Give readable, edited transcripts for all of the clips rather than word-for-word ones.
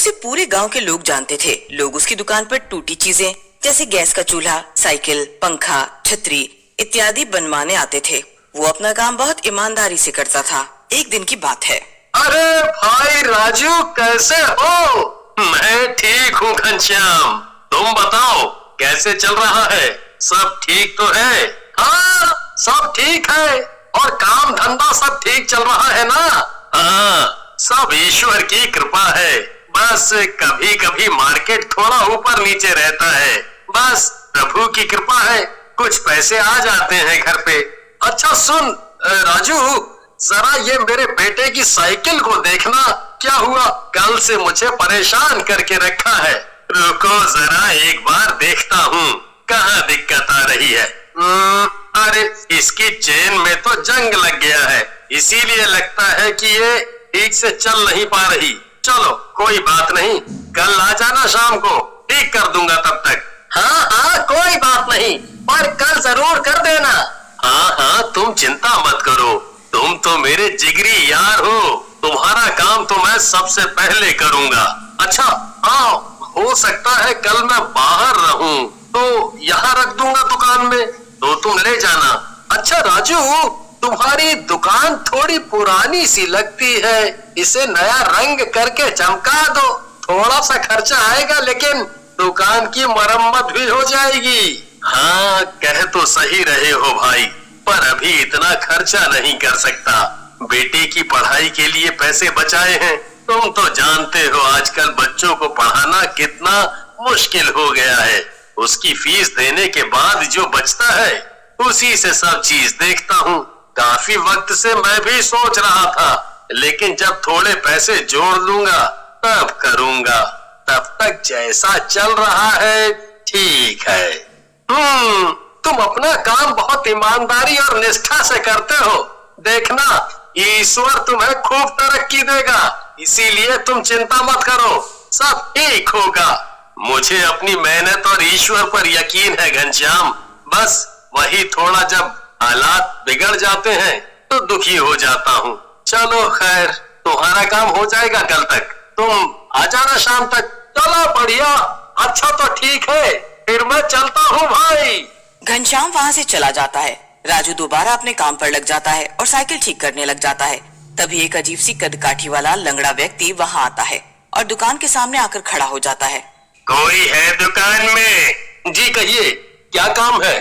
उसे पूरे गांव के लोग जानते थे। लोग उसकी दुकान पर टूटी चीजें जैसे गैस का चूल्हा, साइकिल, पंखा, छतरी इत्यादि बनवाने आते थे। वो अपना काम बहुत ईमानदारी से करता था। एक दिन की बात है। अरे भाई राजू, कैसे हो? मैं ठीक हूँ घनश्याम, तुम बताओ कैसे चल रहा है? सब ठीक तो है? हाँ, सब ठीक है। और काम धंधा सब ठीक चल रहा है ना? हाँ, सब ईश्वर की कृपा है। बस कभी कभी मार्केट थोड़ा ऊपर नीचे रहता है, बस प्रभु की कृपा है। कुछ पैसे आ जाते हैं घर पे। अच्छा सुन राजू, जरा ये मेरे बेटे की साइकिल को देखना, क्या हुआ? कल से मुझे परेशान करके रखा है। रुको जरा एक बार देखता हूँ कहाँ दिक्कत आ रही है। अरे इसकी चेन में तो जंग लग गया है, इसीलिए लगता है कि ये ठीक से चल नहीं पा रही। चलो कोई बात नहीं, कल आ जाना शाम को, ठीक कर दूंगा तब तक। हाँ हाँ कोई बात नहीं, पर कल जरूर कर देना। हाँ हाँ तुम चिंता मत करो, तुम तो मेरे जिगरी यार हो, तुम्हारा काम तो मैं सबसे पहले करूंगा। अच्छा हाँ, हो सकता है कल मैं बाहर रहूं तो यहाँ रख दूंगा दुकान में, तो तुम ले जाना। अच्छा राजू, तुम्हारी दुकान थोड़ी पुरानी सी लगती है, इसे नया रंग करके चमका दो। थोड़ा सा खर्चा आएगा लेकिन दुकान की मरम्मत भी हो जाएगी। हाँ कह तो सही रहे हो भाई, पर अभी इतना खर्चा नहीं कर सकता। बेटे की पढ़ाई के लिए पैसे बचाए हैं। तुम तो जानते हो आजकल बच्चों को पढ़ाना कितना मुश्किल हो गया है। उसकी फीस देने के बाद जो बचता है उसी से सब चीज देखता हूँ। काफी वक्त से मैं भी सोच रहा था, लेकिन जब थोड़े पैसे जोड़ लूंगा तब करूंगा। तब तक जैसा चल रहा है ठीक है। तुम अपना काम बहुत ईमानदारी और निष्ठा से करते हो। देखना ईश्वर तुम्हें खूब तरक्की देगा, इसीलिए तुम चिंता मत करो, सब ठीक होगा। मुझे अपनी मेहनत और ईश्वर पर यकीन है घनश्याम। बस वही थोड़ा जब हालात बिगड़ जाते हैं तो दुखी हो जाता हूँ। चलो खैर, तुम्हारा काम हो जाएगा कल तक, तुम आ जाना शाम तक। चलो बढ़िया, अच्छा तो ठीक है, फिर मैं चलता हूँ भाई। घनश्याम वहाँ से चला जाता है। राजू दोबारा अपने काम पर लग जाता है और साइकिल ठीक करने लग जाता है। तभी एक अजीब सी कदकाठी वाला लंगड़ा व्यक्ति वहाँ आता है और दुकान के सामने आकर खड़ा हो जाता है। कोई है दुकान में? जी कहिए, क्या काम है?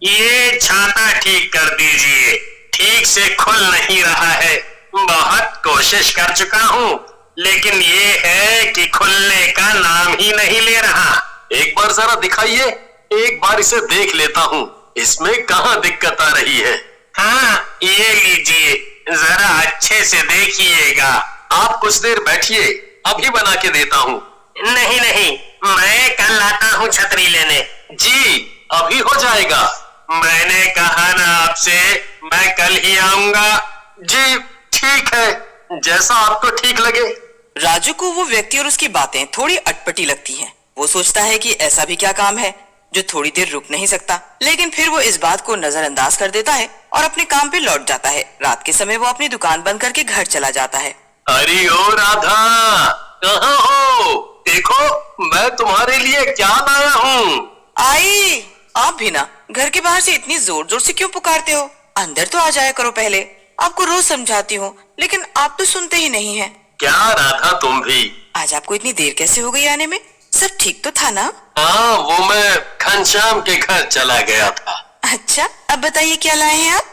ये छाता ठीक कर दीजिए, ठीक से खुल नहीं रहा है। बहुत कोशिश कर चुका हूँ, लेकिन ये है कि खुलने का नाम ही नहीं ले रहा। एक बार जरा दिखाइए, एक बार इसे देख लेता हूँ, इसमें कहाँ दिक्कत आ रही है। हाँ ये लीजिए, जरा अच्छे से देखिएगा। आप कुछ देर बैठिए, अभी बना के देता हूँ। नहीं नहीं, मैं कल आता हूँ छतरी लेने। जी अभी हो जाएगा। मैंने कहा ना आपसे, मैं कल ही आऊंगा। जी ठीक है, जैसा आपको ठीक लगे। राजू को वो व्यक्ति और उसकी बातें थोड़ी अटपटी लगती हैं। वो सोचता है कि ऐसा भी क्या काम है जो थोड़ी देर रुक नहीं सकता, लेकिन फिर वो इस बात को नजरअंदाज कर देता है और अपने काम पे लौट जाता है। रात के समय वो अपनी दुकान बंद करके घर चला जाता है। अरे ओ राधा, कहाँ हो? देखो मैं तुम्हारे लिए क्या लाया हूँ। आई, आप भी ना घर के बाहर से इतनी जोर जोर से क्यों पुकारते हो? अंदर तो आ जाया करो पहले। आपको रोज समझाती हूँ, लेकिन आप तो सुनते ही नहीं हैं। क्या राधा तुम भी? आज आपको इतनी देर कैसे हो गई आने में? सब ठीक तो था ना? हाँ, वो मैं घनश्याम के घर चला गया था। अच्छा, अब बताइए क्या लाए हैं आप?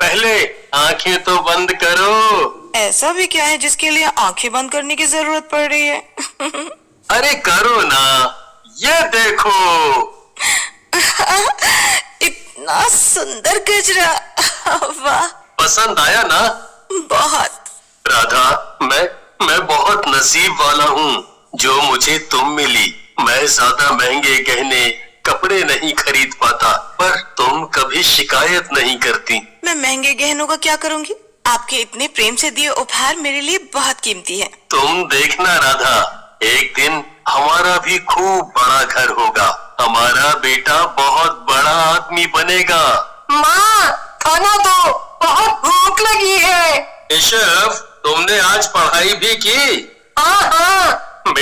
पहले आंखें तो बंद करो। ऐसा भी क्या है जिसके लिए आंखें बंद करने की जरूरत पड़ रही है? अरे करो ना, ये देखो। इतना सुंदर गजरा, वाह। पसंद आया ना? बहुत। राधा, मैं बहुत नसीब वाला हूँ जो मुझे तुम मिली। मैं ज्यादा महंगे गहने कपड़े नहीं खरीद पाता, पर तुम कभी शिकायत नहीं करती। मैं महंगे गहनों का क्या करूँगी? आपके इतने प्रेम से दिए उपहार मेरे लिए बहुत कीमती है। तुम देखना राधा, एक दिन हमारा भी खूब बड़ा घर होगा। हमारा बेटा बहुत बड़ा आदमी बनेगा। माँ, खाना दो, बहुत भूख लगी है। केशव, तुमने आज पढ़ाई भी की? हाँ हाँ।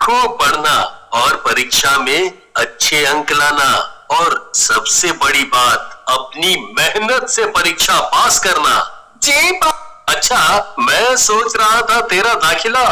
खूब पढ़ना और परीक्षा में अच्छे अंक लाना और सबसे बड़ी बात अपनी मेहनत से परीक्षा पास करना। जी अच्छा, मैं सोच रहा था तेरा दाखिला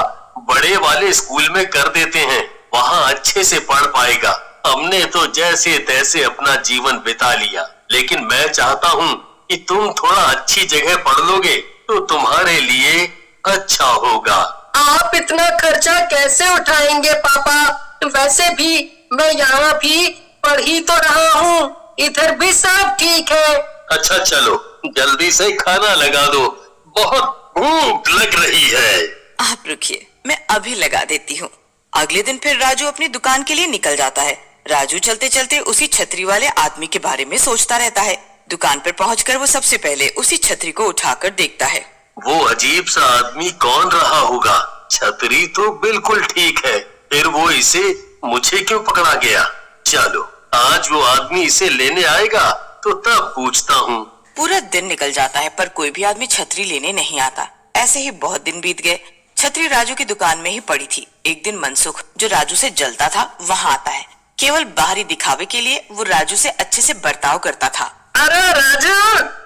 बड़े वाले स्कूल में कर देते हैं, वहाँ अच्छे से पढ़ पाएगा। हमने तो जैसे तैसे अपना जीवन बिता लिया, लेकिन मैं चाहता हूँ कि तुम थोड़ा अच्छी जगह पढ़ लोगे तो तुम्हारे लिए अच्छा होगा। आप इतना खर्चा कैसे उठाएंगे पापा? वैसे भी मैं यहाँ भी पढ़ ही तो रहा हूँ, इधर भी सब ठीक है। अच्छा चलो, जल्दी से खाना लगा दो, बहुत भूख लग रही है। आप रुकिए, मैं अभी लगा देती हूँ। अगले दिन फिर राजू अपनी दुकान के लिए निकल जाता है। राजू चलते चलते उसी छतरी वाले आदमी के बारे में सोचता रहता है। दुकान पर पहुंचकर वो सबसे पहले उसी छतरी को उठाकर देखता है। वो अजीब सा आदमी कौन रहा होगा? छतरी तो बिल्कुल ठीक है, फिर वो इसे मुझे क्यों पकड़ा गया? चलो, आज वो आदमी इसे लेने आएगा तो तब पूछता हूँ। पूरा दिन निकल जाता है पर कोई भी आदमी छतरी लेने नहीं आता। ऐसे ही बहुत दिन बीत गए। छतरी राजू की दुकान में ही पड़ी थी। एक दिन मनसुख, जो राजू से जलता था, वहाँ आता है। केवल बाहरी दिखावे के लिए वो राजू से अच्छे से बर्ताव करता था। अरे राजू,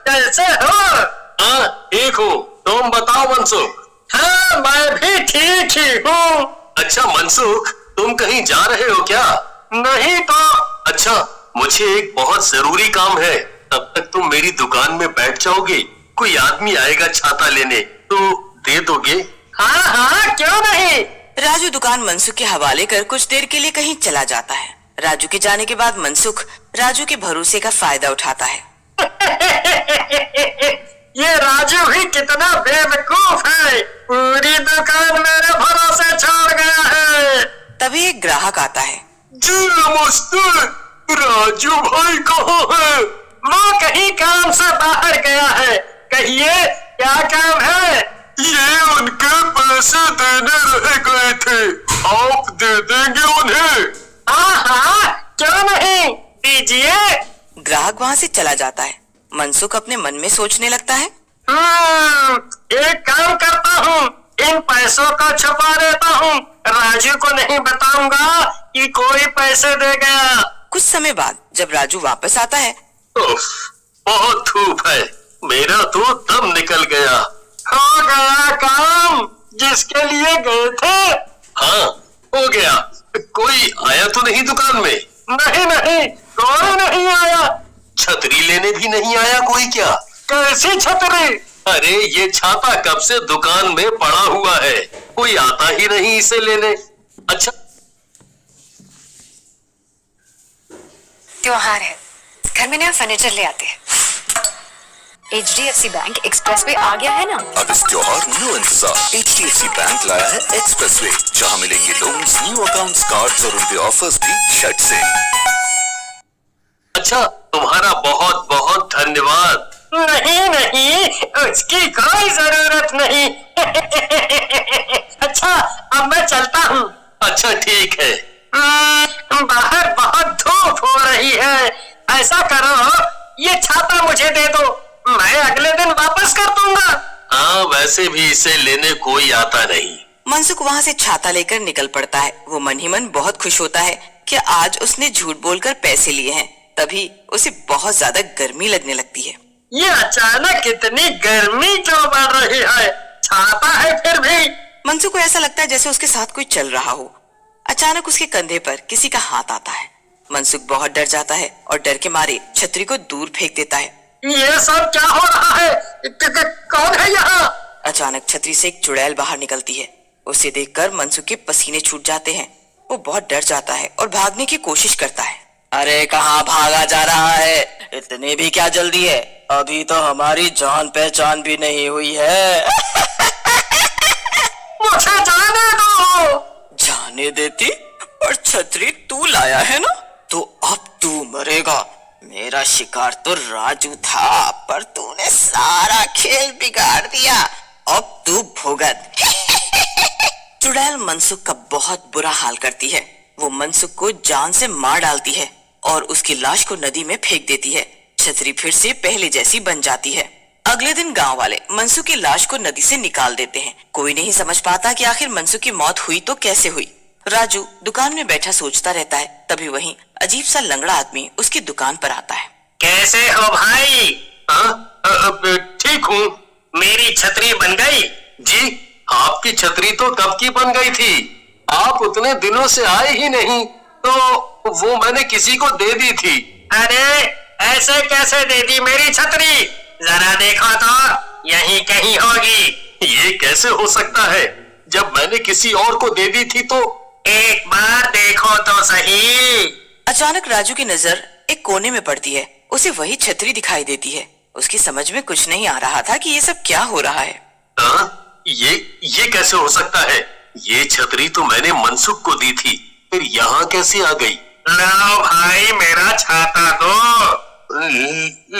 कैसे हो? हाँ, ठीक हूँ, तुम बताओ मनसुख। हाँ, मैं भी ठीक ही हूँ। अच्छा मनसुख, तुम कहीं जा रहे हो क्या? नहीं तो। अच्छा, मुझे एक बहुत जरूरी काम है, तब तक तुम मेरी दुकान में बैठ जाओगे? कोई आदमी आएगा छाता लेने, तो दे दोगे? हाँ हाँ, क्यों नहीं। राजू दुकान मनसुख के हवाले कर कुछ देर के लिए कहीं चला जाता है। राजू के जाने के बाद मनसुख राजू के भरोसे का फायदा उठाता है। ये राजू भी कितना बेवकूफ है, पूरी दुकान मेरे भरोसे छोड़ गया है। तभी एक ग्राहक आता है। जी नमस्ते, राजू भाई कहाँ है? वो कहीं काम से बाहर गया है। कहिए, क्या काम है? ये उनके पैसे देने रह गए थे, आप दे देंगे उन्हें? हाँ हाँ, क्यों नहीं, दीजिए। ग्राहक वहाँ से चला जाता है। मनसुख अपने मन में सोचने लगता है। एक काम करता हूँ, इन पैसों को छुपा देता हूँ। राजू को नहीं बताऊंगा कि कोई पैसे दे गया। कुछ समय बाद जब राजू वापस आता है। उफ, बहुत धूप है, मेरा तो दम निकल गया। हो गया काम जिसके लिए गए थे? हाँ, हो गया। कोई आया तो नहीं दुकान में? नहीं नहीं, कोई नहीं आया। छतरी लेने भी नहीं आया कोई क्या? कैसी छतरी? अरे ये छाता कब से दुकान में पड़ा हुआ है, कोई आता ही नहीं इसे लेने। अच्छा, त्योहार है, घर में नया फर्नीचर ले आते हैं। HDFC बैंक एक्सप्रेसवे आ गया है ना। अब इस त्योहार नो इंतजार, HDFC बैंक लाया है एक्सप्रेसवे, जहां मिलेंगे लोन्स, न्यू अकाउंट्स, कार्ड्स और उनके ऑफर्स भी झट से। अच्छा, तुम्हारा बहुत बहुत धन्यवाद। नहीं नहीं, उसकी कोई जरूरत नहीं। अच्छा, अब मैं चलता हूँ। अच्छा ठीक है। बाहर बहुत धूप हो रही है। ऐसा करो, ये छाता मुझे दे दो, मैं अगले दिन वापस कर दूंगा। हाँ, वैसे भी इसे लेने कोई आता नहीं। मनसुख वहाँ से छाता लेकर निकल पड़ता है। वो मन ही मन बहुत खुश होता है कि आज उसने झूठ बोलकर पैसे लिए हैं। तभी उसे बहुत ज्यादा गर्मी लगने लगती है। ये अचानक इतनी गर्मी क्यों बढ़ रही है? छाता है फिर भी। मनसुख को ऐसा लगता है जैसे उसके साथ कोई चल रहा हो। अचानक उसके कंधे पर किसी का हाथ आता है। मनसुख बहुत डर जाता है और डर के मारे छतरी को दूर फेंक देता है। ये सब क्या हो रहा है? कौन है यहाँ? अचानक छतरी से एक चुड़ैल बाहर निकलती है। उसे देखकर मनसुख के पसीने छूट जाते हैं। वो बहुत डर जाता है और भागने की कोशिश करता है। अरे कहाँ भागा जा रहा है? इतनी भी क्या जल्दी है? अभी तो हमारी जान पहचान भी नहीं हुई है। मुझे जाने दो। जाने देती? और छतरी तू लाया है ना, तो अब तू मरेगा। मेरा शिकार तो राजू था, पर तूने सारा खेल बिगाड़ दिया। अब तू भुगत। चुड़ैल मनसुख का बहुत बुरा हाल करती है। वो मनसुख को जान से मार डालती है और उसकी लाश को नदी में फेंक देती है। छतरी फिर से पहले जैसी बन जाती है। अगले दिन गांव वाले मनसुख की लाश को नदी से निकाल देते हैं। कोई नहीं समझ पाता कि आखिर मनसुख की मौत हुई तो कैसे हुई। राजू दुकान में बैठा सोचता रहता है। तभी वहीं अजीब सा लंगड़ा आदमी उसकी दुकान पर आता है। कैसे हो भाई? ठीक हूँ। मेरी छतरी बन गई? जी, आपकी छतरी तो कब की बन गई थी। आप उतने दिनों से आए ही नहीं, तो वो मैंने किसी को दे दी थी। अरे ऐसे कैसे दे दी मेरी छतरी? जरा देखो तो, यहीं कहीं होगी। ये कैसे हो सकता है? जब मैंने किसी और को दे दी थी तो। एक बार देखो तो सही। अचानक राजू की नजर एक कोने में पड़ती है। उसे वही छतरी दिखाई देती है। उसकी समझ में कुछ नहीं आ रहा था कि ये सब क्या हो रहा है। ये कैसे हो सकता है? ये छतरी तो मैंने मनसुख को दी थी, फिर यहाँ कैसे आ गई? लो भाई मेरा छाता दो।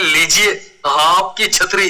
लीजिए आपकी छतरी।